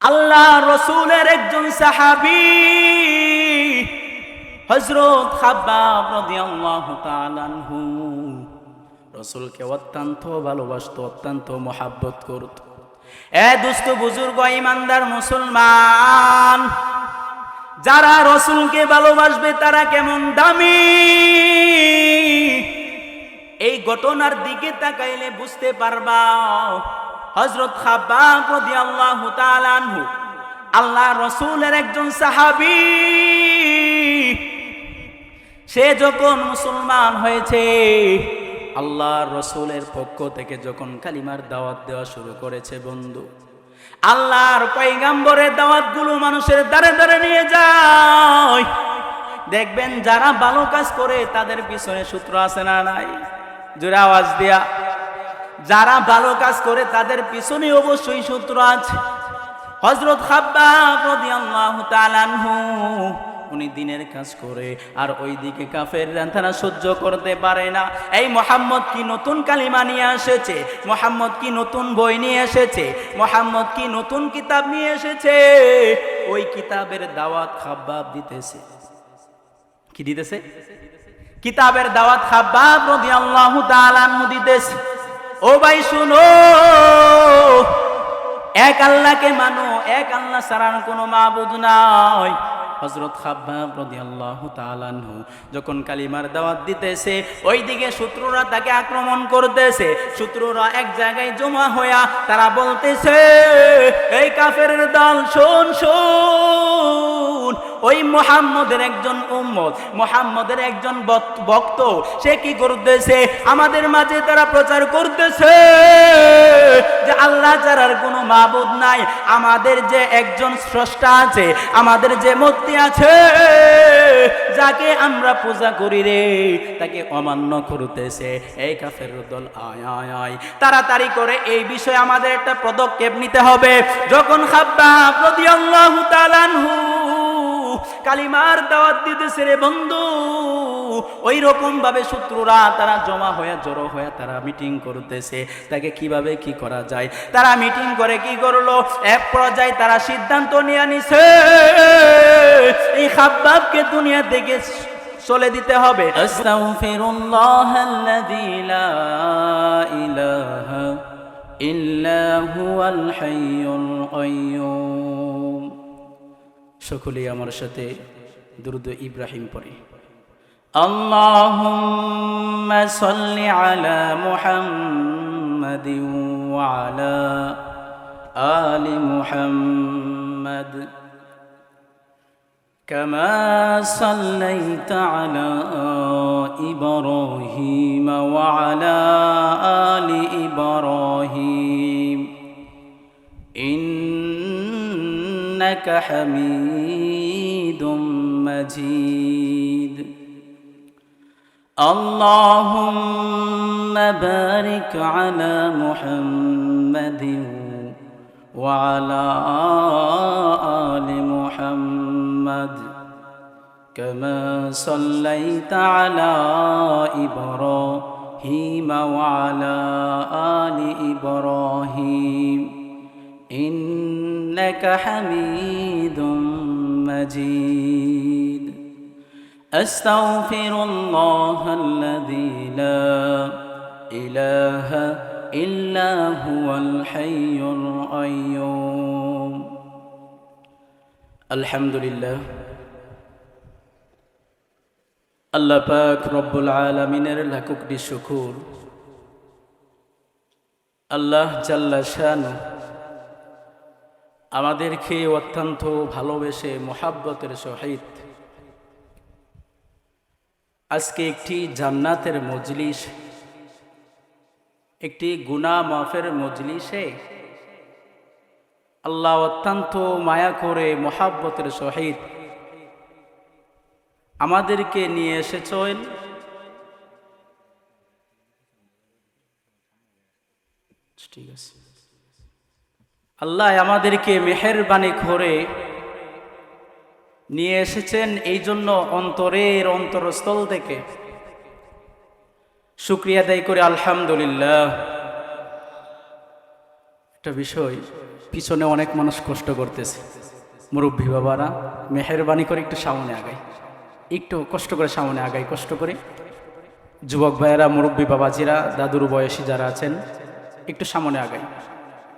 আল্লাহ রসুলের একজন সাহাবী হযরত খাব্বাব রাদিয়াল্লাহু তাআলা আনহু রসুলকে অত্যন্ত ভালোবাসত, অত্যন্ত মহাব্বত করত। এ দুস্থ বুজুর্গ ইমানদার মুসলমান, যারা রসুলকে ভালোবাসবে তারা কেমন দামি, এই ঘটনার দিকে তাকাইলে বুঝতে পারবা। হযরত খাব্বাব রাদিয়াল্লাহু তাআলা আনহু আল্লাহ রসুলের একজন সাহাবী, সে যখন মুসলমান হয়েছে, আল্লাহর রসুলের পক্ষ থেকে যখন কালিমার দাওয়াত দেওয়া শুরু করেছে, বন্ধু আল্লাহর পয়গম্বরের দাওয়াতগুলো মানুষের দ্বারে দ্বারে নিয়ে যায়। দেখবেন যারা ভালো কাজ করে তাদের পিছনে সূত্র আছে না নাই? জোরে আওয়াজ দিয়া, যারা ভালো কাজ করে তাদের পিছনে অবশ্যই সূত্র আছে। হযরত খাব্বাব রাদিয়াল্লাহু তাআলা আনহু উনি দিনের কাজ করে আর ওইদিকে কাফেররা তারা সহ্য করতে পারে না। এই মুহাম্মদ কি নতুন কালিমা নিয়ে এসেছে, মুহাম্মদ কি নতুন বই নিয়ে এসেছে, মুহাম্মদ কি নতুন কিতাব নিয়ে এসেছে, ওই কিতাবের দাওয়াত খাব্বাব দিতেছে। কি দিতেছে? কিতাবের দাওয়াত খাব্বাব রাদিয়াল্লাহু তাআলা আনহু দিতেছে। ও ভাই শুনো, এক আল্লাহকে মানো, এক আল্লাহ ছাড়া কোনো মাবুদ নাই। হযরত খাব্বাব রাদিয়াল্লাহু তাআলা আনহু যখন কালিমার দাওয়াত দিতেছে, ওইদিকে শত্রুরা তাকে আক্রমণ করতেছে। শত্রুরা এক জায়গায় জমা হইয়া তারা বলতেছে, এই কাফেরের দল শোন শোন, ওই মুহাম্মদের একজন উম্মত, মুহাম্মদের একজন ভক্ত, সে কি করতেছে, আমাদের মাঝে তারা প্রচার করতেছে যে আল্লাহ ছাড়ার কোনো মাবুদ নাই, আমাদের যে একজন স্রষ্টা আছে, আমাদের যে মূর্তি আছে, যাকে আমরা পূজা করি রে, তাকে অমান্য করতেছে। এই কাফেরের দল আয় আয় আয়, তাড়াতাড়ি করে এই বিষয়ে আমাদের একটা পদক্ষেপ নিতে হবে। যখন খাব্বাব রাদিয়াল্লাহু তাআলা আনহু কালিমার দাওয়াত দিতেছে রে বন্ধু, ওই রকম ভাবে শত্রুরা তারা জমা হয়ে জড়ো হয়ে তারা মিটিং করতেছে, তাকে কিভাবে কি করা যায়। তারা মিটিং করে কি করলো, এক পর্যায়ে তারা সিদ্ধান্ত নিয়ে নিছে এই খাব্বাবকে দুনিয়া থেকে চলে দিতে হবে। আস্তাগফিরুল্লাহাল্লাযী লা ইলাহা ইল্লা হুয়াল হাইয়ুল কাইয়্যুম। সকলেই আমার সাথে দুরূদ ইব্রাহিম পড়ে। আল্লাহুম্মা সাল্লি আলা মুহাম্মাদিন ওয়া আলা আলি মুহাম্মাদ কামা সাল্লাইতা আলা ইব্রাহিম ওয়া আলা আলি ইব্রাহিম ইন্নাকা হামিদুম মাজিদ। আল্লাহুম্মা বারিক আলা মুহাম্মাদিন ওয়া আলা আলি মুহাম্মাদ কামা সাল্লাইতা আলা ইব্রাহিম ওয়া আলা আলি ইব্রাহিম ইন্নাকা হামিদুম মাজিদ। আস্তাগফিরুল্লাহাল্লাযী লা ইলাহা ইল্লা হুয়াল হাইয়ুল কাইয়্যুম। আলহামদুলিল্লাহ, আল্লাহ পাক রব্বুল আলামিনের লাখ কোটি শুকর। আল্লাহ জাল্লা শানু আমাদেরকে অত্যন্ত ভালোবেসে মোহাব্বতের সহিত আজকে একটি জান্নাতের মজলিস, একটি গুনাহ মাফের মজলিসে আল্লাহ অত্যন্ত মায়া করে মোহাব্বতের সহিত আমাদেরকে নিয়ে এসেছেন। ঠিক আছে, আল্লাহ আমাদেরকে মেহেরবানি করে নিয়ে এসেছেন, এই জন্য অন্তরের অন্তরস্থল থেকে শুকরিয়া আদায় করে আলহামদুলিল্লাহ। একটা বিষয় পিছনে অনেক মানুষ কষ্ট করতেছে, মুরব্বী বাবারা মেহেরবানি করে একটু সামনে আগাই, একটু কষ্ট করে সামনে আগাই, কষ্ট করে। যুবক ভাইয়েরা, মুরব্বী বাবাজিরা, দাদুর বয়সী যারা আছেন একটু সামনে আগাই।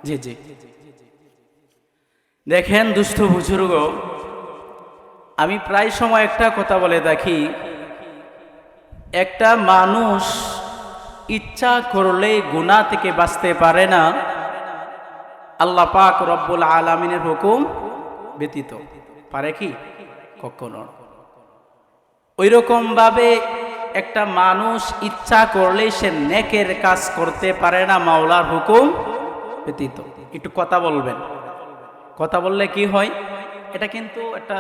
জি জি, দেখেন দুস্থ বুজুর্গ, আমি প্রায় সময় একটা কথা বলে দেখি, একটা মানুষ ইচ্ছা করলে গুনাহ থেকে বাঁচতে পারে না আল্লাহ পাক রব্বুল আলামিনের হুকুম ব্যতীত। পারে কি? কখনো। ওই রকম ভাবে একটা মানুষ ইচ্ছা করলে সে নেকের কাজ করতে পারে না মাওলার হুকুম ব্যতীত। একটু কথা বলবেন, কথা বললে কি হয়? এটা কিন্তু একটা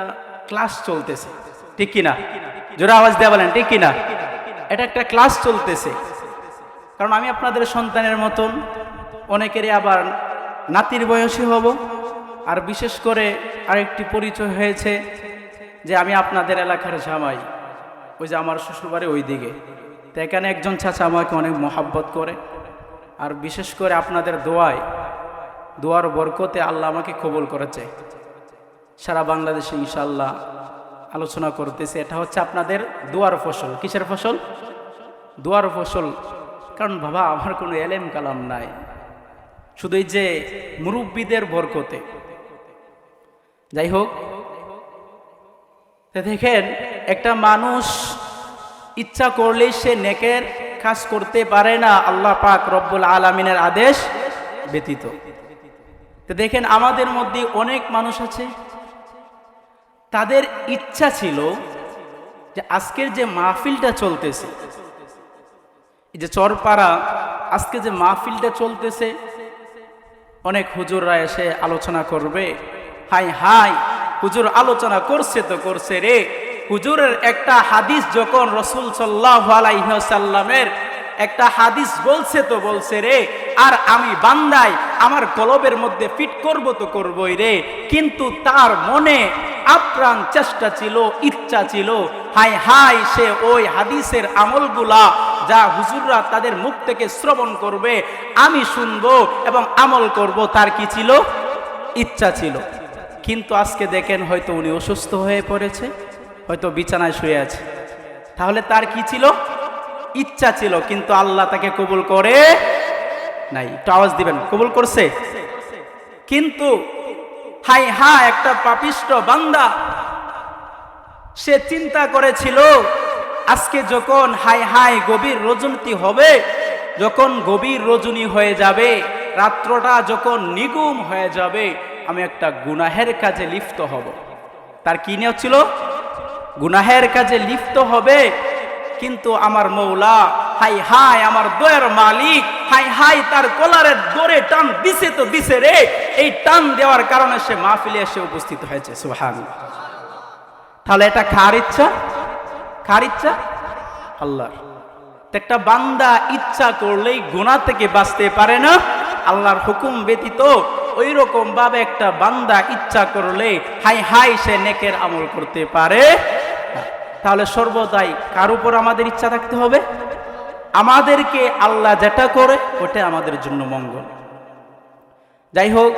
ক্লাস চলতেছে, ঠিক কিনা? জোরে আওয়াজ দিয়ে বলেন, ঠিক কিনা? এটা একটা ক্লাস চলতেছে। কারণ আমি আপনাদের সন্তানের মতন, অনেকেরই আবার নাতির বয়সী হব। আর বিশেষ করে আরেকটি পরিচয় হয়েছে যে আমি আপনাদের এলাকার জামাই, ওই যে আমার শ্বশুরবাড়ি ওই দিকে। তো এখানে একজন চাচা আমাকে অনেক মহাব্বত করে, আর বিশেষ করে আপনাদের দোয়ার বরকতে আল্লাহ আমাকে কবুল করেছে। সারা বাংলাদেশে ইনশাআল্লাহ আলোচনা করতেছে, এটা হচ্ছে আপনাদের দোয়ার ফসল। কিসের ফসল? দোয়ার ফসল। কারণ বাবা আমার কোনো এলেম কালাম নাই, শুধু এই যে মুরব্বীদের বরকতে। যাই হোক, দেখেন একটা মানুষ ইচ্ছা করলেই সে নেকের কাজ করতে পারে না আল্লাহ পাক রব্বুল আলামিনের আদেশ ব্যতীত। তো দেখেন আমাদের মধ্যে অনেক মানুষ আছে, তাদের ইচ্ছা ছিল যে আজকের যে মাহফিলটা চলতেছে, এই যে চরপাড়া আজকে যে মাহফিলটা চলতেছে, অনেক হুজুররা এসে আলোচনা করবে। হাই হাই, হুজুর আলোচনা করছে তো করছে রে। হুজুরের একটা হাদিস যখন রাসূল সাল্লাল্লাহু আলাইহি ওয়াসাল্লামের একটা হাদিস বলছে তো বলছে রে, আর আমি বান্দাই আমার কলবের মধ্যে ফিট করব তো করবই রে। কিন্তু তার মনে আপ্রাণ চেষ্টা ছিল, ইচ্ছা ছিল, হাই হাই সে ওই হাদিসের আমলগুলা যা হুজুররা তাদের মুখ থেকে শ্রবণ করবে আমি শুনবো এবং আমল করব, তার কি ছিল? ইচ্ছা ছিল। কিন্তু আজকে দেখেন হয়তো উনি অসুস্থ হয়ে পড়েছে, হয়তো বিছানায় শুয়ে আছে। তাহলে তার কি ছিল? ইচ্ছা ছিল, কিন্তু আল্লাহ তাকে কবুল করে নাই। একটু আওয়াজ দিবেন, কবুল করছে? কিন্তু হাই হাই একটা পাপিষ্ট বান্দা, সে চিন্তা করেছিল আজকে যখন হাই হাই গভীর রজনী হবে, যখন গভীর রজনী হয়ে যাবে, রাত্রটা যখন নিগুম হয়ে যাবে, আমি একটা গুনাহের কাজে লিপ্ত হব। তার কি নিয়ত ছিল? গুনাহের কাজে লিপ্ত হবে। কিন্তু আমার মৌলা হাই হাই আমার দয়ার মালিক হাই হাই তার কলারের দড়ে টান দিছে তো দিছে রে। এই টান দেওয়ার কারণে সে মাহফিলে এসে উপস্থিত হয়েছে। সুবহানাল্লাহ। তাহলে এটা কার ইচ্ছা? কার ইচ্ছা? আল্লাহর। একটা বান্দা ইচ্ছা করলেই গুনাহ থেকে বাঁচতে পারে না আল্লাহর হুকুম ব্যতীত। ওই রকম ভাবে একটা বান্দা ইচ্ছা করলে হাই হাই সে নেকের আমল করতে পারে। তাহলে সর্বদাই কার উপর আমাদের ইচ্ছা থাকতে হবে? আমাদেরকে আল্লাহ যেটা করে ওটা আমাদের জন্য মঙ্গল। যাই হোক,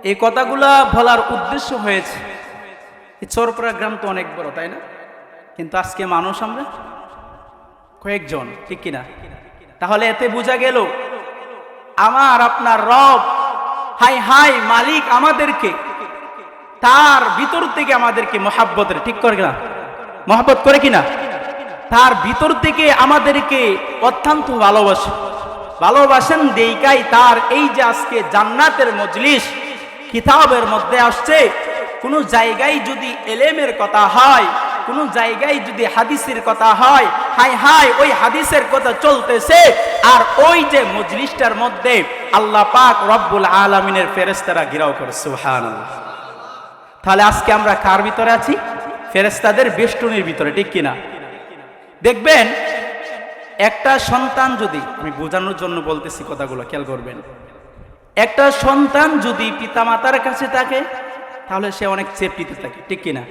এই কথাগুলা বলার উদ্দেশ্য হয়েছে, এই চরপাড়া গ্রাম তো অনেক বড়, তাই না? কিন্তু আজকে মানুষ আমরা কয়েকজন, ঠিক কিনা? তাহলে এতে বোঝা গেল আমার আপনার রব হাই হাই মালিক আমাদেরকে তার ভিতর থেকে আমাদেরকে মহাব্বতের, ঠিক করে কিনা? মহাব্বত করে কিনা? তার ভিতর থেকে আমাদেরকে অত্যন্ত ভালোবাসেন দেইকাই তার এই যে আজকে জান্নাতের মজলিস কিতাবের মধ্যে আসছে। কোন জায়গায় যদি এলেমের কথা হয়, কোন জায়গায় যদি হাদিসের কথা হয়, হাই হাই ওই হাদিসের কথা চলতেছে, আর ওই যে মজলিসটার মধ্যে আল্লাহ পাক রব্বুল আলামিনের ফেরেশতারা ঘেরাও করে। সুবহানাল্লাহ। তাহলে আজকে আমরা কার ভিতরে আছি? ফেরেশতাদের বেষ্টনীর ভিতরে, ঠিক কিনা? দেখবেন একটা সন্তান যদি, আমি বোঝানোর জন্য বলতেছি কথাগুলো, খেয়াল করবেন। একটা সন্তান যদি পিতামাতার কাছে থাকে তাহলে সে অনেক সেফটিতে থাকে, ঠিক কিনা?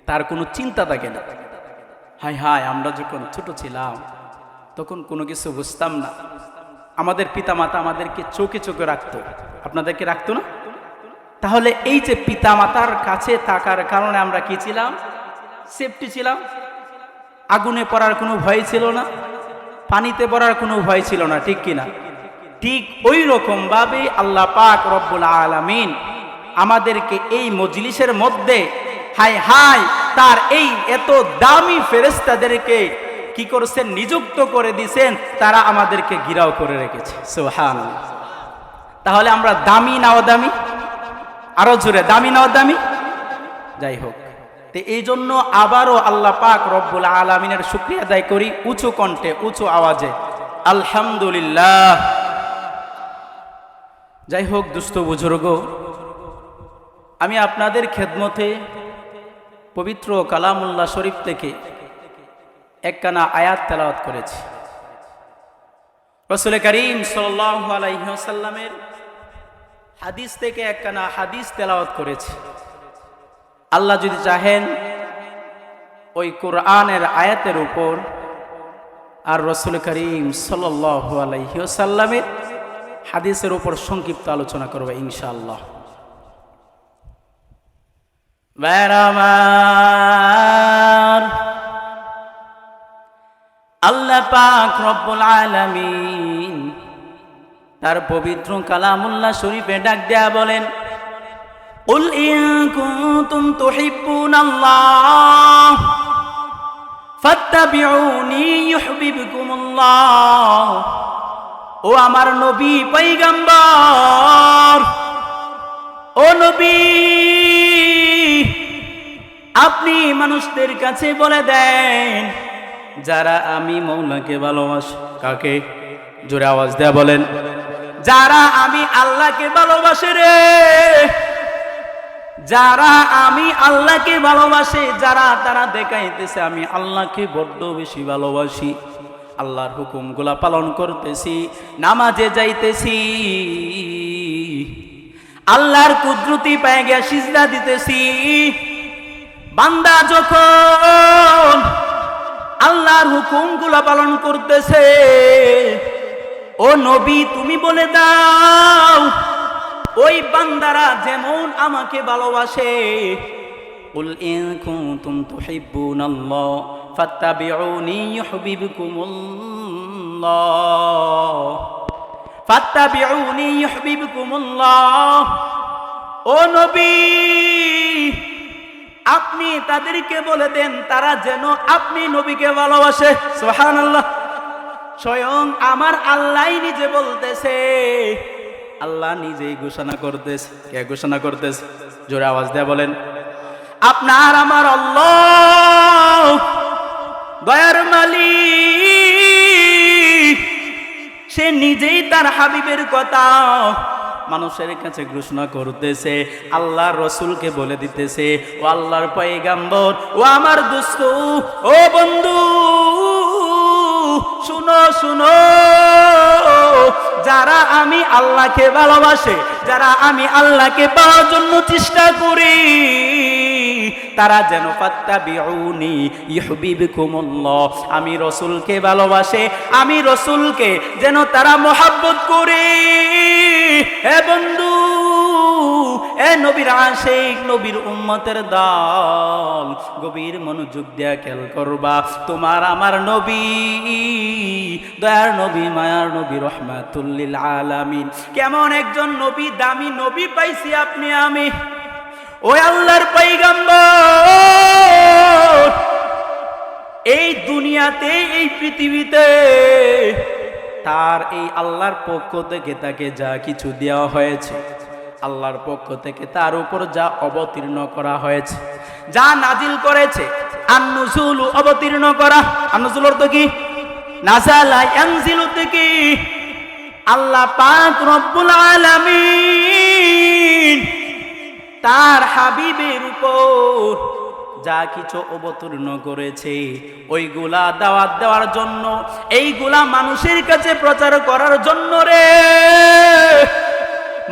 তার কোনো চিন্তা থাকে না। হাই হাই আমরা যখন ছোট ছিলাম তখন কোনো কিছু বুঝতাম না, আমাদের পিতামাতা আমাদেরকে চোখে চোখে রাখতো, আপনাদেরকে রাখতো না? তাহলে এই যে পিতামাতার কাছে থাকার কারণে আমরা কি ছিলাম? সেফটি ছিলাম। আগুনে পড়ার কোনো ভয় ছিল না, পানিতে পড়ার কোনো ভয় ছিল না, ঠিক কিনা? ঠিক ওই রকম ভাবে আল্লাহ পাক রব্বুল আলামিন আমাদেরকে এই মজলিসের মধ্যে হায় হায় তার এই এত দামি ফেরেশতাদেরকে কি করেছেন? নিযুক্ত করে দিয়েছেন, তারা আমাদেরকে ঘিরাও করে রেখেছে। সুবহানাল্লাহ। তাহলে আমরা দামি না অদামি? আরো জোরে, দামি না অদামি? যাই হোক, তো এই জন্য আবারও আল্লাহ পাক রব্বুল আলামিনের শুকরিয়া আদায় করি উঁচু কণ্ঠে, উঁচু আওয়াজে, আলহামদুলিল্লাহ। যাই হোক দুস্থ বুজুর্গ, আমি আপনাদের খেদমতে পবিত্র কালামুল্লাহ শরীফ থেকে একখানা আয়াত তেলাওয়াত করেছি। রাসূল করিম সাল্লাল্লাহু আলাইহি ওয়াসাল্লামের হাদিস থেকে একখানা হাদিস তেলাওয়াত করেছি। আল্লাহ যদি চাহেন ওই কোরআনের আয়াতের উপর আর রাসূল করিম সাল্লাল্লাহু আলাইহি ওয়াসাল্লামের হাদিসের উপর সংক্ষিপ্ত আলোচনা করব ইনশাআল্লাহ। আমার আল্লাহ পাক রব্বুল আলামিন তার পবিত্র কালামুল্লাহ শরীফে ডাক দেয়া বলেন, কুল ইন কুনতুম তুহিব্বুনাল্লাহ ফাত্তাবিউনি ইউহিব্বুকুমুল্লাহ। ও আমার নবী পয়গম্বর, ও নবী, আপনি মানুষদের কাছে বলে দেন যারা আমি মৌলাকে ভালোবাসি। কাকে? জোরে আওয়াজ দেয়া বলেন, যারা আমি আল্লাহকে ভালোবাসে রে, যারা আমি আল্লাহকে ভালোবাসে, যারা তারা দেখাইতেছে আমি আল্লাহকে বড্ড বেশি ভালোবাসি, আল্লাহর হুকুমগুলা পালন করতেছি, নামাজে যাইতেছি, আল্লাহর কুদরতি পায়ে গিয়া সিজদা দিতেছি। বান্দা যখন আল্লাহর হুকুমগুলা পালন করতেছে, ও নবী তুমি বলে দাও ওই বান্দারা যেমন আমাকে ভালোবাসে। কুল ইন কুনতুম তুহিব্বুনাল্লাহ ফাত্তাবিউনি ইউহিব্বুকুমুল্লাহ, ফাত্তাবিউনি ইউহিব্বুকুমুল্লাহ। ও নবী, আপনি তাদেরকে বলে দেন তারা যেন আপনি নবীকে ভালোবাসে। সুবহানাল্লাহ। স্বয়ং আমার আল্লাহ নিজে বলতেছে, আল্লাহ নিজেই ঘোষণা করতেছে। কে ঘোষণা করতেছে? জোরে আওয়াজ দেয়া বলেন, আপনার আমার আল্লাহ দয়ার মালিক, সে নিজেই তার হাবিবের কথা মানুষের কাছে ঘোষণা করতেছে, আল্লাহ রসুলকে বলে দিতেছে, ও আল্লাহর পয়গম্বর, ও আমার দোস্ত, ও বন্ধু, শুনো শুনো, যারা আমি আল্লাহকে ভালোবাসে, যারা আমি আল্লাহকে পাওয়ার জন্য চেষ্টা করি, তারা যেন ফাত্তাবিউনি ইউহিব্বুকুমুল্লাহ, আমি রসুলকে ভালোবাসে, আমি রসুলকে যেন তারা মহব্বত করে। হে বন্ধু, এ নবীর আশিক, নবীর উম্মতের দল, গভীর মনোযোগ দিয়া খেয়াল করবা, তোমার আমার নবী, দয়ার নবী, মায়ার নবী, রহমাতুল লিল আলামিন, কেমন একজন নবী, দামি নবী পাইছি আপনি আমি। ওই আল্লাহর পয়গম্বর এই দুনিয়াতে, এই পৃথিবীতে তার এই আল্লাহর পক্ষ থেকে তাকে যা কিছু দেওয়া হয়েছে, আল্লাহর পক্ষ থেকে তার উপর যা অবতীর্ণ করা হয়েছে, যা নাজিল করেছে, আন-নুজুল অবতীর্ণ করা, আন-নুজুল অর্থ কি? নাযালা ইয়ানজিলু থেকে আল্লাহ পাক রব্বুল আলামিন তার হাবিবের উপর যা কিছু অবতীর্ণ করেছে, ওইগুলা দাওয়াত দেওয়ার জন্য, এইগুলা মানুষের কাছে প্রচার করার জন্য রে,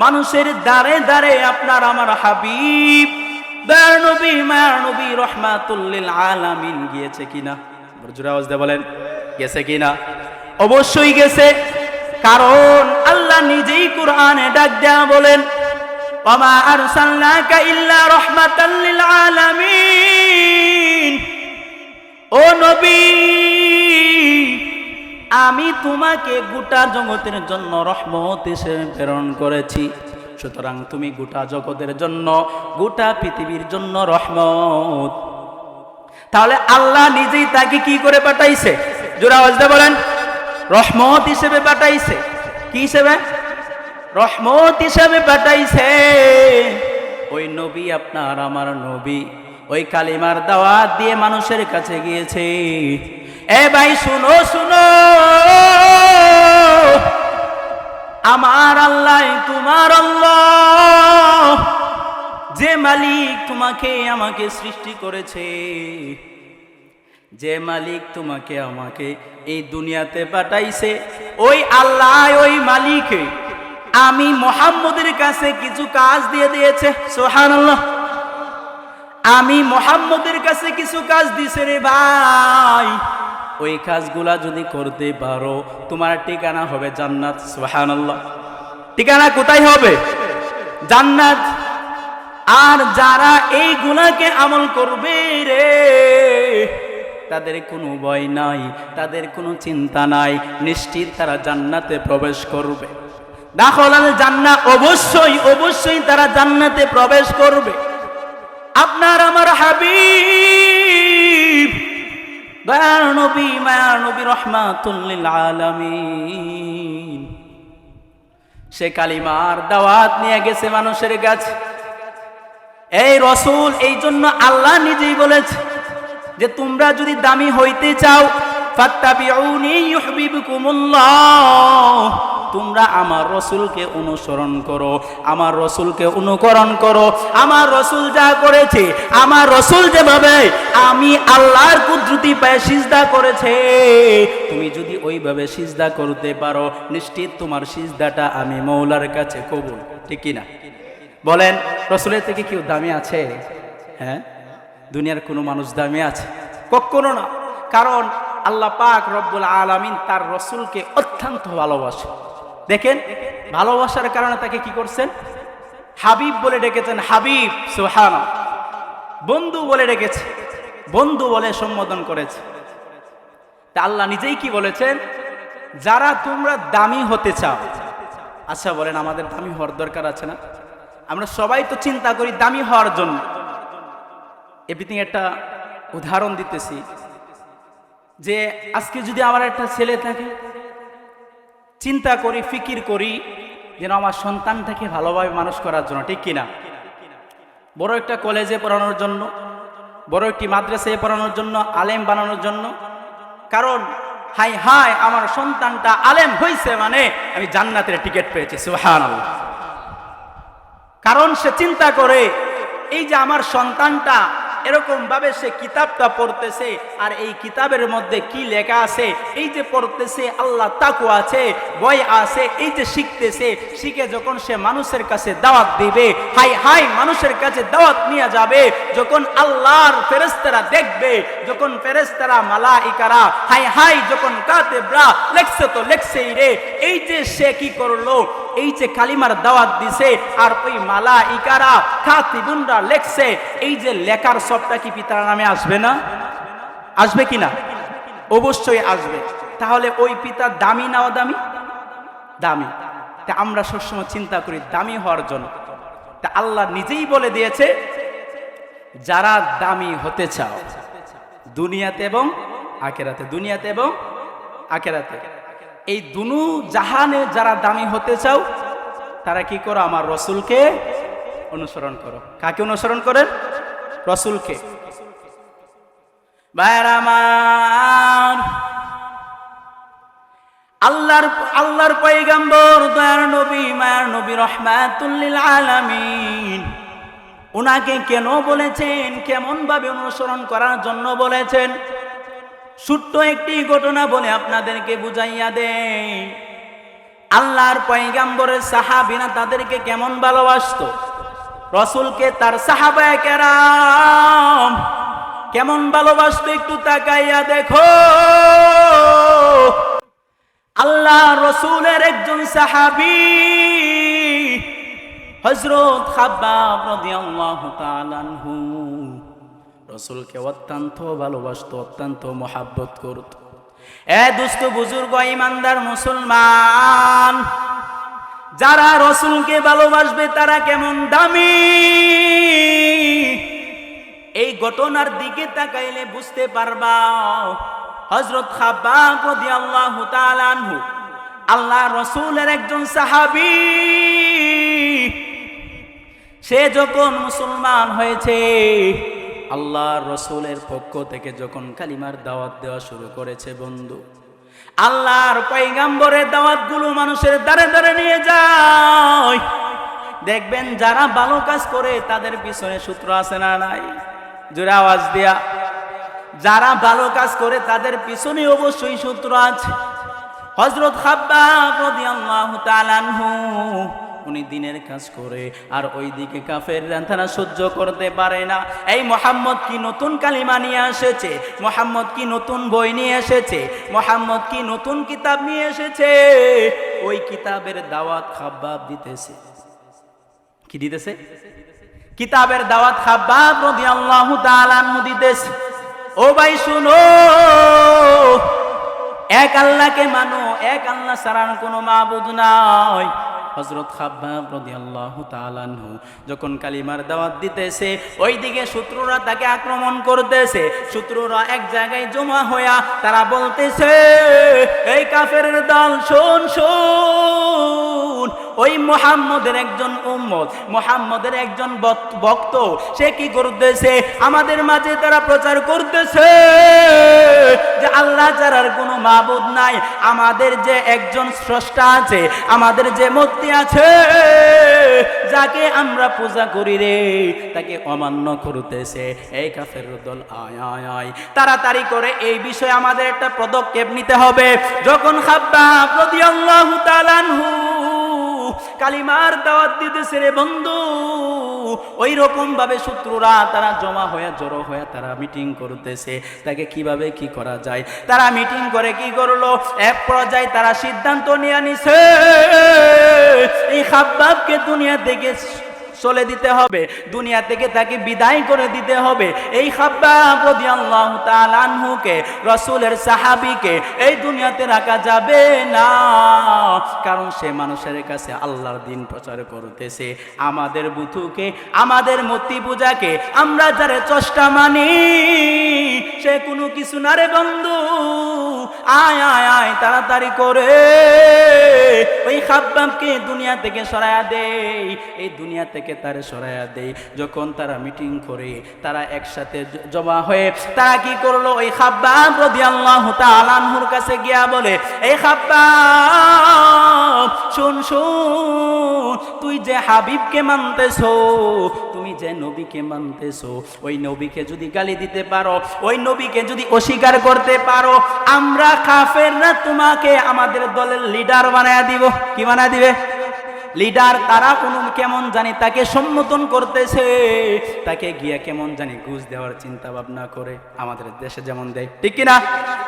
মানুষের দ্বারে দ্বারে আপনার আমার হাবিব, দয়ার নবী, মায়ার নবী, রহমাতুল লিল আলামিন গিয়েছে কিনা? জোরে আওয়াজ দিয়ে বলেন, গেছে কিনা? অবশ্যই গেছে। কারণ আল্লাহ নিজেই কোরআনে ডাক দেয়া বলেন, ওয়ামা আরসালনাকা ইল্লা রাহমাতাল লিল আলামিন, ও নবী আমি তোমাকে গোটা জগতের জন্য রহমত হিসেবে প্রেরণ করেছি। সুতরাং তুমি গোটা জগতের জন্য, গোটা পৃথিবীর জন্য রহমত। তাহলে আল্লাহ নিজেই তাকে কি করে পাঠাইছে? জোরে আওয়াজ দিয়ে বলেন, রহমত হিসেবে পাঠাইছে। কি হিসেবে? রহমত হিসেবে পাঠাইছে। ওই নবী আপনার আমার নবী, ওই কালিমার দাওয়াত দিয়ে মানুষের কাছে গিয়েছে। এ ভাই শুনো শুনো, আমার আল্লাহ তোমার আল্লাহ, যে মালিক তোমাকে আমাকে সৃষ্টি করেছে, যে মালিক তোমাকে আমাকে এই দুনিয়াতে পাঠাইছে, ওই আল্লাহ ওই মালিক আমি মুহাম্মদের কাছে কিছু কাজ দিয়ে দিয়েছে। সুবহানাল্লাহ। আমি মুহাম্মদের কাছে কিছু কাজ দিছে রে ভাই, ওই কাজগুলা যদি করতে পারো তোমার ঠিকানা হবে জান্নাত। সুবহানাল্লাহ। ঠিকানা কোথায় হবে? জান্নাত। আর যারা এই গুনাহকে আমল করবে রে, তাদের কোনো ভয় নাই, তাদের কোনো চিন্তা নাই, নিশ্চিত তারা জান্নাতে প্রবেশ করবে। দাখিলাল জান্নাহ, অবশ্যই অবশ্যই তারা জান্নাতে প্রবেশ করবে। আপনার আমার হাবিব, দয়ার নবী, মায়ার নবী, রাহমাতুল লিল আলামিন, সে কালিমার দাওয়াত নিয়ে গেছে মানুষের কাছে। এই রাসূল, এই জন্য আল্লাহ নিজেই বলেছে যে তোমরা যদি দামি হইতে চাও, ফাত্তাবিউনি ইউহিব্বুকুমুল্লাহ, তোমরা আমার রাসূলকে অনুসরণ করো, আমার রাসূলকে অনুকরণ করো। আমার রাসূল যা করেছে, আমার রাসূল যেভাবে আমি আল্লাহর কুদরতি পায়ে সিজদা করেছে, তুমি যদি ওইভাবে সিজদা করতে পারো, নিশ্চিত তোমার সিজদাটা আমি মওলার কাছে কবুল। ঠিক কি না? বলেন, রাসূলের থেকে কেউ দামি আছে? হ্যাঁ, দুনিয়ার কোনো মানুষ দামি আছে? কখনো না। কারণ আল্লাহ পাক রব্বুল আলামিন তার রাসূলকে অত্যন্ত ভালোবাসে। দেখেন, ভালোবাসার কারণে তাকে কি করছেন? হাবিব বলে ডেকেছেন। হাবিব, সুবহানাল্লাহ। বন্ধু বলে ডেকেছে, বন্ধু বলে সম্বোধন করেছে। তা আল্লাহ নিজেই কি বলেছেন? যারা তোমরা দামি হতে চাও। আচ্ছা বলেন, আমাদের দামি হওয়ার দরকার আছে না? আমরা সবাই তো চিন্তা করি দামি হওয়ার জন্য। এভরিথিং একটা উদাহরণ দিতেছি, যে আজকে যদি আমার একটা ছেলে থাকে, চিন্তা করি, ফিকির করি যেন আমার সন্তানটাকে ভালোভাবে মানুষ করার জন্য। ঠিক কিনা? বড় একটা কলেজে পড়ানোর জন্য, বড় একটি মাদ্রাসায় পড়ানোর জন্য, আলেম বানানোর জন্য। কারণ হাই হাই আমার সন্তানটা আলেম হইছে মানে আমি জান্নাতের টিকিট পেয়েছি। সুবহানাল্লাহ। কারণ সে চিন্তা করে এই যে আমার সন্তানটা এরকম ভাবে সে কিতাবটা পড়তেছে, আর এই কিতাবের মধ্যে কি লেখা আছে, এই যে পড়তেছে আল্লাহ তাকওয়া আছে, ভয় আছে, এই যে শিখতেছে, শিখে যখন সে মানুষের কাছে দাওয়াত দিবে, হাই হাই মানুষের কাছে দাওয়াত নিয়ে যাবে, যখন আল্লাহর ফেরেশতারা দেখবে, যখন ফেরেশতারা মালাইকারা হাই হাই যখন কাতেবরা লেখছে তো লেখছেই রে, এই যে সে কি করলো, এই যে কালিমার দাওয়াত দিছে, আর ওই মালাইকারা কাতিবুনরা লেখছে, এই যে লেখার সবটা কি পিতার নামে আসবে না? আসবে কি না? অবশ্যই আসবে। তাহলে ওই পিতা দামি না অদামি? দামি। তা আমরা সবসময় চিন্তা করি দামি হওয়ার জন্য। তা আল্লাহ নিজেই বলে দিয়েছে, যারা দামি হতে চাও দুনিয়াতে এবং আখিরাতে, দুনিয়াতে এবং আখিরাতে, এই দুনু জাহানে যারা দামি হতে চাও, তারা কি করো? আমার রাসূলকে অনুসরণ করো। কাকে অনুসরণ করেন? রাসূলকে। ভাইরা আমার, আল্লাহর পয়গম্বর, দয়ার নবী, মায়ার নবী, রাহমাতুল লিল আলামিন, উনাকে কেন বলেছেন, কেমন ভাবে অনুসরণ করার জন্য বলেছেন, ছোট্ট একটি ঘটনা বলে আপনাদেরকে বুঝাইয়া দেই। আল্লাহর পয়গম্বরের সাহাবীরা তাদেরকে কেমন ভালোবাসতো, রাসূলকে তার সাহাবায়ে কেরাম কেমন ভালোবাসতো, একটু তাকাইয়া দেখো। আল্লাহ রসুলের একজন সাহাবী হযরত খাব্বাব রাদিয়াল্লাহু তাআলা আনহু রসুলকে অত্যন্ত ভালোবাসতো, অত্যন্ত মহাব্বত করত। এ দুস্থ বুজুর্গ ইমানদার মুসলমান, যারা রসুলকে ভালোবাসবে তারা কেমন দামি, এই ঘটনার দিকে তাকাইলে বুঝতে পারবা। হযরত খাব্বাব রাদিয়াল্লাহু তাআলা আনহু আল্লাহ রসুলের একজন সাহাবী, সে যখন মুসলমান হয়েছে, আল্লাহ রসুলের পক্ষ থেকে যখন কালিমার দাওয়াত দেওয়া শুরু করেছে, বন্ধু আল্লাহর পয়গম্বরের দাওয়াতগুলো মানুষের দ্বারে দ্বারে নিয়ে যায়। দেখবেন যারা ভালো কাজ করে তাদের পিছনে সূত্র আছে না নাই? জোরে আওয়াজ দিয়া। যারা ভালো কাজ করে তাদের পিছনে অবশ্যই সূত্র আছে। হযরত খাব্বাব রাদিয়াল্লাহু তাআলা আনহু উনি দিনের কাজ করে আর ওইদিকে কাফেররা তারা সহ্য করতে পারে না। এই মুহাম্মদ কি নতুন কালিমা নিয়ে এসেছে, মুহাম্মদ কি নতুন বই নিয়ে এসেছে, মুহাম্মদ কি নতুন কিতাব নিয়ে এসেছে, ওই কিতাবের দাওয়াত খাব্বাব দিতেছে। কি দিতেছে? কিতাবের দাওয়াত খাব্বাব রাদিয়াল্লাহু তাআলা আনহু দিতেছে। ও ভাই শুনো, এক আল্লাহকে মানো, এক আল্লাহ ছাড়া কোনো মাবুদ নাই। হযরত খাব্বাব রাদিয়াল্লাহু তাআলা আনহু যখন কালিমার দাওয়াত দিতেছে, ওইদিকে শত্রুরা তাকে আক্রমণ করতেছে। শত্রুরা এক জায়গায় জমা হইয়া তারা বলতেছে, এই কাফেরের দল, শোন শোন, ওই মুহাম্মদের একজন উম্মত, মুহাম্মদের একজন ভক্ত, সে কি করতেছে, আমাদের মাঝে তারা প্রচার করতেছে যে আল্লাহ ছাড়ার কোনো মাবুদ নাই, আমাদের যে একজন স্রষ্টা আছে, আমাদের যে মূর্তি আছে, যাকে আমরা পূজা করি রে, তাকে অমান্য করতেছে। এই কাফের দল, আয় আয় আয়, তাড়াতাড়ি করে এই বিষয়ে আমাদের একটা পদক্ষেপ নিতে হবে। যখন খাব্বাব রাদিয়াল্লাহু তাআলা আনহু কালিমার দাওয়াত দিতেছে রে বন্ধু, ওই রকম ভাবে শত্রুরা তারা জমা হয়ে জড়ো হয়ে তারা মিটিং করতেছে, তাকে কিভাবে কি করা যায়। তারা মিটিং করে কি করলো, এক পর্যায়ে তারা সিদ্ধান্ত নিয়ে নিছে, এই খাব্বাবকে দুনিয়া থেকে চলে দিতে হবে, দুনিয়া থেকে তাকে বিদায় করে দিতে হবে। এই খাব্বাব রাদিয়াল্লাহু তাআলা আনহুকে, রাসূলের সাহাবীকে এই দুনিয়াতে রাখা যাবে না, কারণ সে মানুষের কাছে আল্লাহর দ্বীন প্রচার করতেছে। আমাদের বুতুকে, আমাদের মূর্তি পূজাকে আমরা যারে চষ্টা মানি, সে কোনো কিছু না রে বন্ধু। আয় আয় আয়, তাড়াতাড়ি করে ওই খাব্বাবকে দুনিয়া থেকে সরায়া দেই, এই দুনিয়া থেকে তারে সরায়া দেই। যখন তারা মিটিং করে, তারা একসাথে জমা হয়ে তারা কি করলো, ওই খাব্বাব রাদিয়াল্লাহু তাআলা আনহুর কাছে গিয়া বলে, এই খাব্বাব শুন শুন, তুই যে হাবিবকে মানতেছো, তুমি যে নবীকে মানতেছো, ওই নবীকে যদি গালি দিতে পারো, ওই নবীকে যদি অস্বীকার করতে পারো, আমরা কাফেররা তোমাকে আমাদের দলের লিডার বানায়া দিব। কি বানায়া দিবে? লিডার। তারা কোনো কেমন জানি তাকে সম্বোধন করতেছে, তাকে গিয়া কেমন জানি ঘুষ দেওয়ার চিন্তা ভাবনা করে, আমাদের দেশে যেমন দেয়, ঠিক কিনা?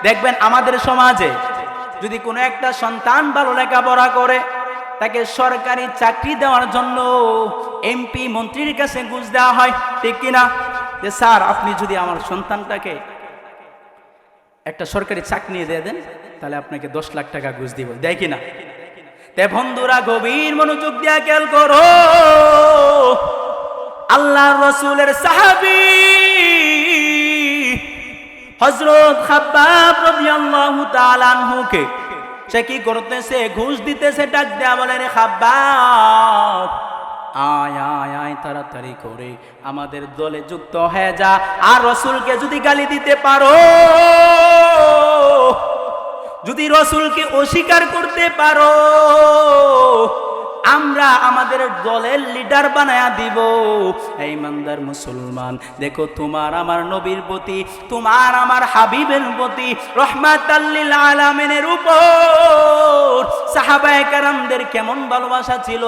দেখবেন আমাদের সমাজে যদি কোনো একটা সন্তান ভালো লেখাপড়া করে, তাকে সরকারি চাকরি দেওয়ার জন্য এমপি মন্ত্রীর কাছে ঘুষ দেওয়া হয়, ঠিক কিনা? যে স্যার, আপনি যদি আমার সন্তানটাকে একটা সরকারি চাকরি দিয়ে দেন, তাহলে আপনাকে 10 লাখ টাকা ঘুষ দিব, দেয় কিনা? তে বন্ধুরা, গভীর মনোযোগ দিয়া খেয়াল করো, আল্লাহর রাসূলের সাহাবী হযরত খাব্বাব রাদিয়াল্লাহু তাআলা আনহুকে সে কি করতেছে, ঘুষ দিতেছে। ডাক দেয়া বলে, রে খাব্বাব, আয় আয় আয়, তাড়াতাড়ি করে আমাদের দলে যুক্ত হয়ে যা, আর রাসূলকে যদি গালি দিতে পারো, যদি রাসূলকে অস্বীকার করতে পারো, আমরা আমাদের দলের লিডার বানায়া দিব। এই ইমানদার মুসলমান, দেখো তোমার আমার নবীর প্রতি, তোমার আমার হাবিবের প্রতি, রহমাতাল লিল আলামিনের উপর সাহাবায়ে কেরামদের কেমন ভালোবাসা ছিল,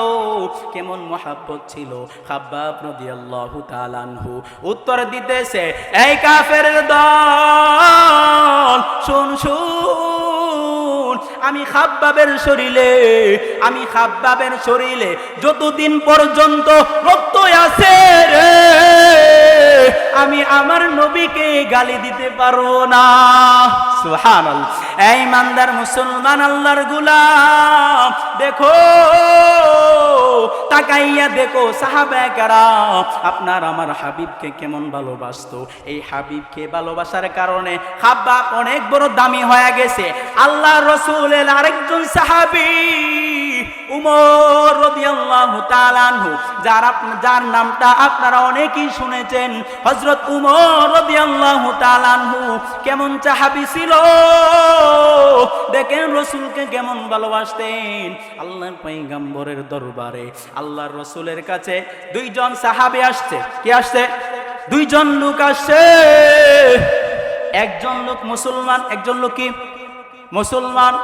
কেমন মহব্বত ছিল। খাব্বাব রাদিয়াল্লাহু তাআলা আনহু উত্তর দিতেছে, এই কাফেরের দল, শুন শুন, আমি খাব্বাবের শরীরে যতদিন পর্যন্ত রক্ত আছে রে, আমি আমার নবীকে গালি দিতে পারবো না। সুবহানাল্লাহ। এই ইমানদার মুসলমান আল্লাহর গোলাম, দেখো, তাকাইয়া দেখো সাহাবায়ে কেরাম আপনার আমার হাবিবকে কেমন ভালোবাসতো। এই হাবিবকে ভালোবাসার কারণে খাব্বাব অনেক বড় দামি হয়ে গেছে। আল্লাহর রাসূলের আরেকজন সাহাবী উমর রাদিয়াল্লাহু তাআলা আনহু, যার নামটা আপনারা অনেকেই শুনেছেন, হযরত উমর রাদিয়াল্লাহু তাআলা আনহু কেমন সাহাবী ছিল, দেখেন রাসূলকে কেমন ভালোবাসতেন। আল্লাহর পয়গম্বরের দরবারে আল্লাহর রাসূলের কাছে দুইজন সাহাবী আসছে। কি আসছে? দুইজন লোক আসছে। একজন লোক মুসলমান, একজন লোক কি মুসলমান।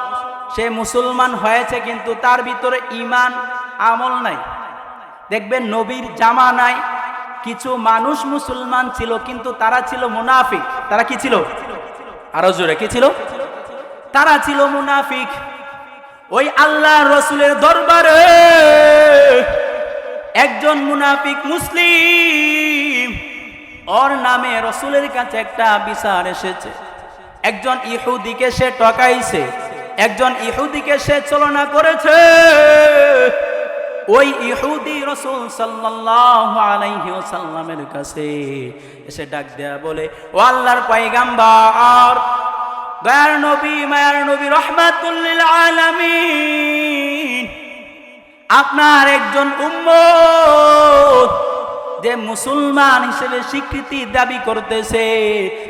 সে মুসলমান হয়েছে কিন্তু তার ভিতরে ঈমান আমল নাই। দেখবেন নবীর জামানায় কিছু মানুষ মুসলমান ছিল কিন্তু তারা ছিল মুনাফিক। তারা কি ছিল? আরো জোরে, কি ছিল? তারা ছিল মুনাফিক। ওই আল্লাহর রাসূলের দরবারে একজন মুনাফিক মুসলিম, ওর নামে রাসূলের কাছে একটা বিচার এসেছে। একজন ইহুদিকে সে ঠকাইছে, একজন ইহুদিকে সে ছলনা করেছে। ওই ইহুদি রাসূল সাল্লাল্লাহু আলাইহি ওয়াসাল্লামের কাছে এসে ডাক দেয়া বলে, ও আল্লাহর পয়গম্বর, দয়ার নবী, মায়ার নবী, রাহমাতুল লিল আলামিন, আপনার একজন উম্মত যে মুসলমান হিসেবে স্বীকৃতি দাবি করতেছে,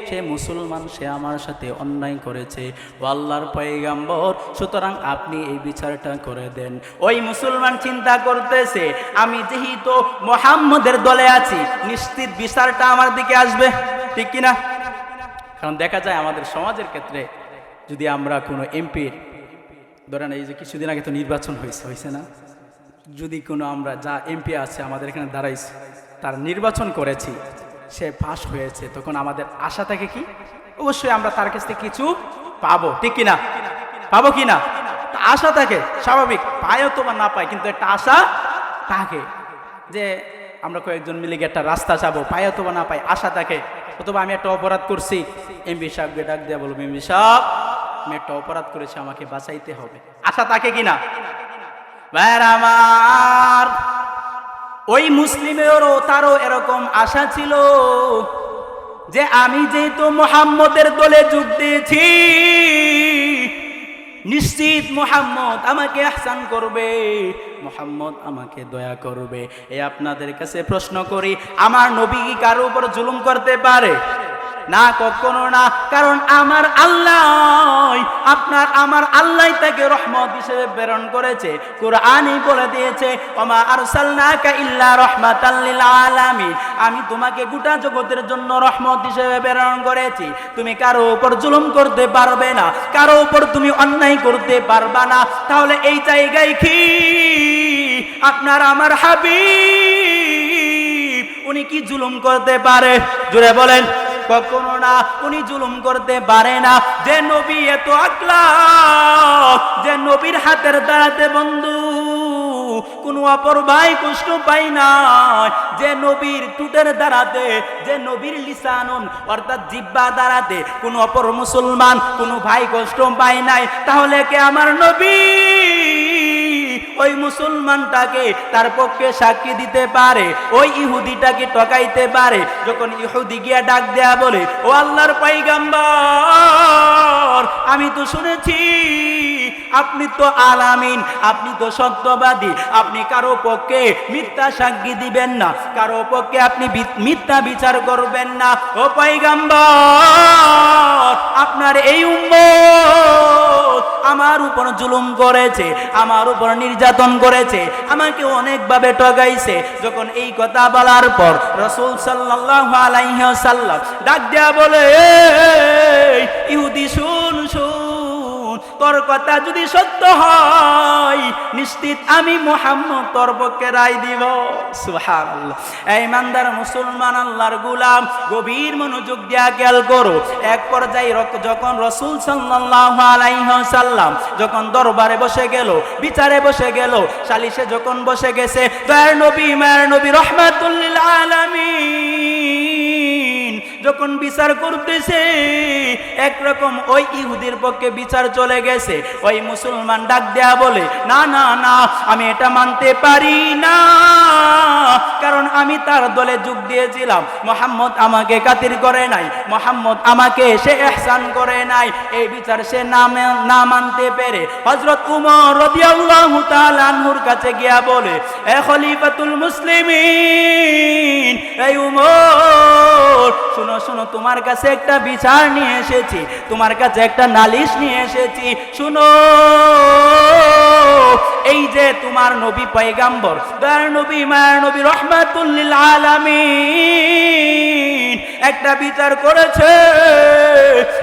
সে মুসলমান, সে আমার সাথে অন্যায় করেছে। ও আল্লাহর পয়গম্বর, সুতরাং আপনি এই বিচারটা করে দেন। ওই মুসলমান চিন্তা করতেছে, আমি যেহেতু মুহাম্মদের দলে আছি, নিশ্চিত বিচারটা আমার দিকে আসবে, ঠিক কিনা? কারণ দেখা যায় আমাদের সমাজের ক্ষেত্রে যদি আমরা কোনো এমপির, ধরেন এই যে কিছুদিন আগে তো নির্বাচন হয়েছে না, যদি কোনো আমরা যা এমপি আছে আমাদের এখানে দাঁড়াইছে, তার নির্বাচন করেছি, সে পাস হয়েছে, তখন আমাদের আশা থাকে কি, অবশ্যই আমরা তার কাছ থেকে কিছু পাবো, ঠিক কিনা? পাবো কিনা? আশা থাকে, স্বাভাবিক, পায়ও তো বা না পায়, কিন্তু একটা আশা থাকে যে আমরা কয়েকজন মিলে গিয়ে একটা রাস্তা যাবো, পায়ও তো বা না পাই, আশা থাকে। অথবা আমি একটা অপরাধ করছি, এমপি সাহেবকে ডাক দেয়া বলবো, এমপি সাহেব আমি একটা অপরাধ করেছি, আমাকে বাঁচাইতে হবে, আশা থাকে কিনা? ভাইরা আমার, ওই মুসলিমেরও তারও এরকম আশা ছিল যে আমি যেহেতু মুহাম্মদের দলে যোগ দিয়েছি, নিশ্চিত মুহাম্মদ আমাকে ইহসান করবে, মুহাম্মদ আমাকে দয়া করবে। এই আপনাদের কাছে প্রশ্ন করি, আমার নবী কি কারো উপর জুলুম করতে পারে? না, কখনো না। কারণ আমার আল্লাহ, আমার আল্লাহ তাকে রহমত হিসেবে প্রেরণ করেছে। কুরআনই বলে দিয়েছে, ওমা আরসালনাকা ইল্লা রাহমাতাল লিল আলামিন, আমি তোমাকে গোটা জগতের জন্য রহমত হিসেবে প্রেরণ করেছি। তুমি কারো উপর জুলুম করতে পারবে না, কারো উপর তুমি অন্যায় করতে পারবা না। তাহলে এই জায়গায় কি আপনার আমার হাবিব উনি কি জুলুম করতে পারে? জোরে বলেন। কখনো না, উনি জুলুম করতে পারে না। যে নবী এত আখলাক, যে নবীর হাতের দ্বারাতে বন্ধু কোন অপর ভাই কষ্ট পাই না, যে নবীর টুটের দ্বারাতে, যে নবীর লিসানুন অর্থাৎ জিহ্বা দ্বারাতে কোন অপর মুসলমান কোন ভাই কষ্ট পাই নাই, তাহলে কে আমার নবী ওই মুসলমানটাকে তার পক্ষে সাক্ষী দিতে পারে, ওই ইহুদিটাকে ঠকাইতে পারে? যখন ইহুদি গিয়া ডাক দেয়া বলে, ও আল্লাহর পয়গম্বর, আমি তো শুনেছি আপনি তো আলামিন, আপনি তো সত্যবাদী, আপনি কারো পক্ষে মিথ্যা সাক্ষী দিবেন না, কারো পক্ষে আপনি মিথ্যা বিচার করবেন না। ও পয়গম্বর, আপনার এই উম্মত আমার উপর জুলুম করেছে, আমার উপর নির্যাতন করেছে, আমাকে অনেকভাবে ঠকাইছে। যখন এই কথা বলার পর রাসূল সাল্লাল্লাহু আলাইহি ওয়াসাল্লাম ডাক দেয়া বলে, ইহুদি শুন শুন, তোর কথা যদি সত্য হয় নিশ্চিত আমি মুহাম্মদ তোর পক্ষে রায় দিব। সুবহানাল্লাহ। এই ইমানদার মুসলমান আল্লাহর গোলাম গভীর মনোযোগ দিয়া খেয়াল করো। এক পর্যায়ে যখন রাসূল সাল্লাল্লাহু আলাইহি ওয়াসাল্লাম যখন দরবারে বসে গেল, বিচারে বসে গেল, সালিশে যখন বসে গেছে, দয়ার নবী মায়ের নবী রাহমাতুল লিল আলামিন যখন বিচার করতেছে, একরকম ওই ইহুদির পক্ষে বিচার চলে গেছে। ওই মুসলমান ডাক দেয়া বলে, না না না, আমি এটা মানতে পারি না, কারণ আমি তার দলে যোগ দিয়েছিলাম। মুহাম্মদ আমাকে খাতির করে নাই, মুহাম্মদ আমাকে সে ইহসান করে নাই। এই বিচার সে না মানতে পেরে হযরত উমর রাদিয়াল্লাহু তাআলা আনহুর কাছে গিয়া বলে, এ খলিফাতুল মুসলিমিন, এই উমর শুনো শুনো, তোমার কাছে একটা বিচার নিয়ে এসেছি, তোমার কাছে একটা নালিশ নিয়ে এসেছি। শুনো, এই যে তোমার নবী পয়গাম্বর দয়ার নবী মায়ের নবী রাহমাতুল লিল আলামিন একটা বিচার করেছে,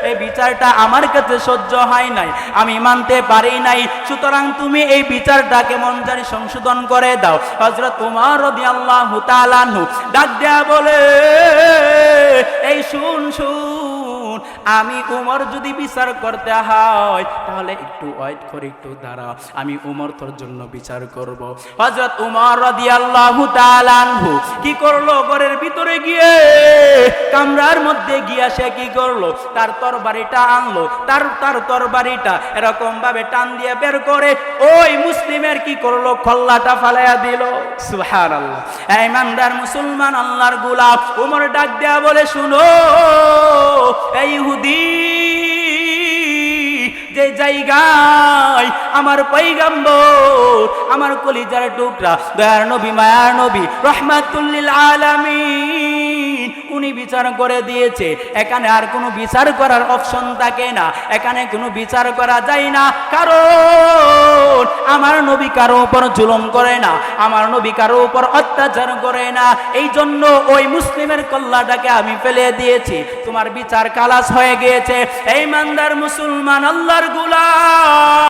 এই বিচারটা আমার কাছে সহ্য হয় নাই, আমি মানতে পারি নাই, সুতরাং তুমি এই বিচারটা কেমন জানি সংশোধন করে দাও। হযরত উমর রাদিয়াল্লাহু তাআলা আনহু ডাক দেয়া বলে, এই শুন শুন, আমি উমর যদি বিচার করতে হয় তাহলে একটু ওয়েট করে, একটু দাঁড়া, আমি উমর তোর জন্য বিচার করব। হযরত উমর রাদিয়াল্লাহু তাআলা আনহু কি করলো, ঘরের ভিতরে গিয়ে কামরার মধ্যে গিয়া সে কি করলো, তার তরবারিটা আনলো, তার তরবারিটা এরকম ভাবে টান দিয়ে বের করে ওই মুসলিমের কি করলো, খল্লাটা ফালাইয়া দিল। সুবহানাল্লাহ। এই ইমানদার মুসলমান আল্লাহর গোলাম উমর ডাক দেয়া বলে, শুনো, এই ইহুদি যে জায়গায় আমার পয়গম্বর আমার কলিজার টুকরা দয়ার নবী মায়ার নবী রাহমাতুল লিল আলামিন উনি বিচার করে দিয়েছে, এখানে আর কোনো বিচার করার অপশন থাকে না, এখানে কোনো বিচার করা যায় না, কারণ আমার নবী কারো উপর জুলুম করে না, আমার নবী কারো উপর অত্যাচার করে না, এই জন্য ওই মুসলিমের কল্লাটাকে আমি ফেলে দিয়েছি, তোমার বিচার খালাস হয়ে গিয়েছে। এই ইমানদার মুসলমান আল্লাহর গোলাম